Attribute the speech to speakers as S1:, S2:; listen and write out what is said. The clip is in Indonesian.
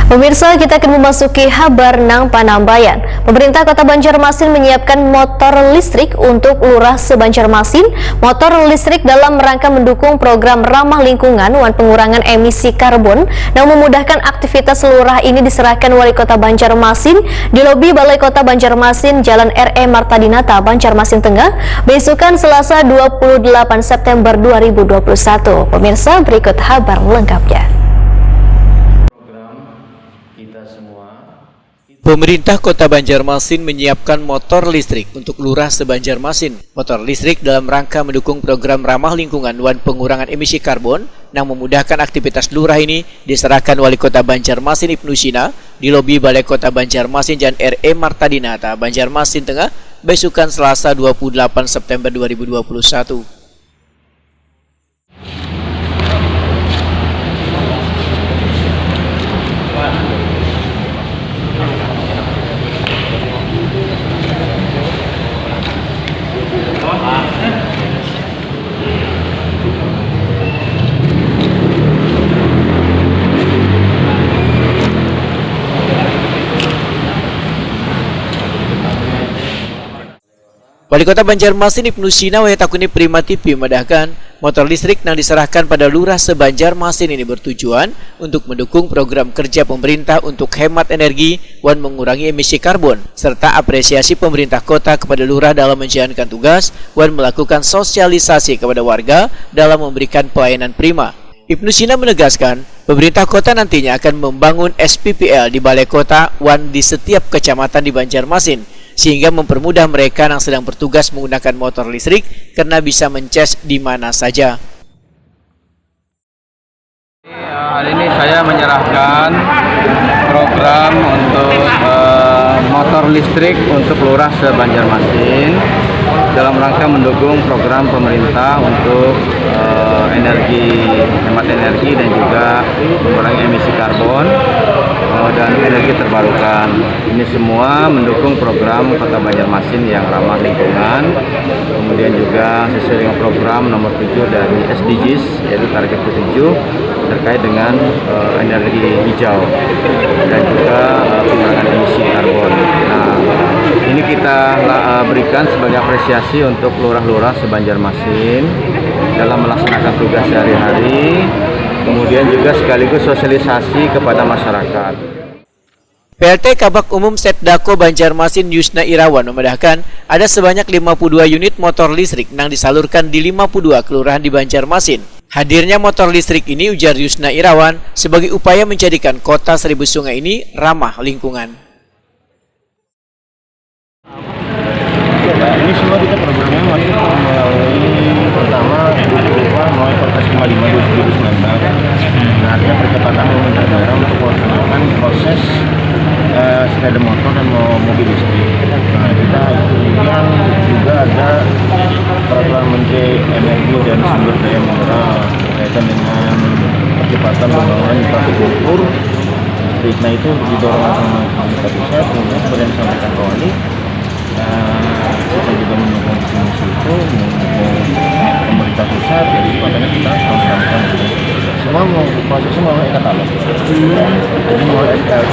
S1: Pemirsa, kita akan memasuki kabar nang Panambayan. Pemerintah Kota Banjarmasin menyiapkan motor listrik untuk Lurah se-Banjarmasin. Motor listrik dalam rangka mendukung program ramah lingkungan dan pengurangan emisi karbon. Yang memudahkan aktivitas lurah ini diserahkan Wali Kota Banjarmasin di lobi Balai Kota Banjarmasin, Jalan R.E. Martadinata, Banjarmasin Tengah, besokan Selasa 28 September 2021. Pemirsa, berikut kabar lengkapnya.
S2: Pemerintah Kota Banjarmasin menyiapkan motor listrik untuk Lurah se-Banjarmasin. Motor listrik dalam rangka mendukung program ramah lingkungan dan pengurangan emisi karbon yang memudahkan aktivitas lurah ini diserahkan Wali Kota Banjarmasin Ibnu Sina di lobi Balai Kota Banjarmasin Jalan R.E. Martadinata, Banjarmasin Tengah, besokan Selasa 28 September 2021. Wali Kota Banjarmasin Ibnu Sina Wayatakuni Prima TV memedahkan motor listrik yang diserahkan pada Lurah se-Banjarmasin ini bertujuan untuk mendukung program kerja pemerintah untuk hemat energi dan mengurangi emisi karbon, serta apresiasi pemerintah kota kepada lurah dalam menjalankan tugas dan melakukan sosialisasi kepada warga dalam memberikan pelayanan prima. Ibnu Sina menegaskan, pemerintah kota nantinya akan membangun SPPL di balai kota dan di setiap kecamatan di Banjarmasin, sehingga mempermudah mereka yang sedang bertugas menggunakan motor listrik karena bisa mencas di mana saja.
S3: Hari ini saya menyerahkan program untuk motor listrik untuk Lurah se-Banjarmasin dalam rangka mendukung program pemerintah untuk hemat energi dan juga mengurangi emisi karbon dan energi terbarukan. Ini semua mendukung program Kota Banjarmasin yang ramah lingkungan, kemudian juga sesuai dengan program nomor 7 dari SDGs, yaitu target ke-7 terkait dengan energi hijau dan juga pengurangan emisi karbon. Nah, ini kita berikan sebagai apresiasi untuk lurah-lurah se-Banjarmasin dalam melaksanakan tugas sehari-hari, kemudian juga sekaligus sosialisasi kepada masyarakat.
S2: PLT Kabak Umum Setdako Banjarmasin Yusna Irawan memedahkan ada sebanyak 52 unit motor listrik yang disalurkan di 52 kelurahan di Banjarmasin. Hadirnya motor listrik ini, ujar Yusna Irawan, sebagai upaya menjadikan kota Seribu Sungai ini ramah lingkungan.
S4: Nah, ini semua kita programnya masih melalui pertama melalui Perpres 55/2019. Nah, artinya percepatan pemerintah daerah untuk melaksanakan proses sepeda motor dan mobil listrik. Nah, kita kemudian juga ada peraturan Menteri Energi dan Sumber Daya Mineral berkaitan dengan percepatan pembangunan infrastruktur listrik. Nah, itu didorong oleh pemerintah pusat, kemudian seperti yang disampaikan Pak Wali, kita juga mendukung fungsi itu, mendukung pemerintah pusat, jadi sepatutnya kita harus melakukan semua prosesnya melalui e-katalog. Jadi melalui SPL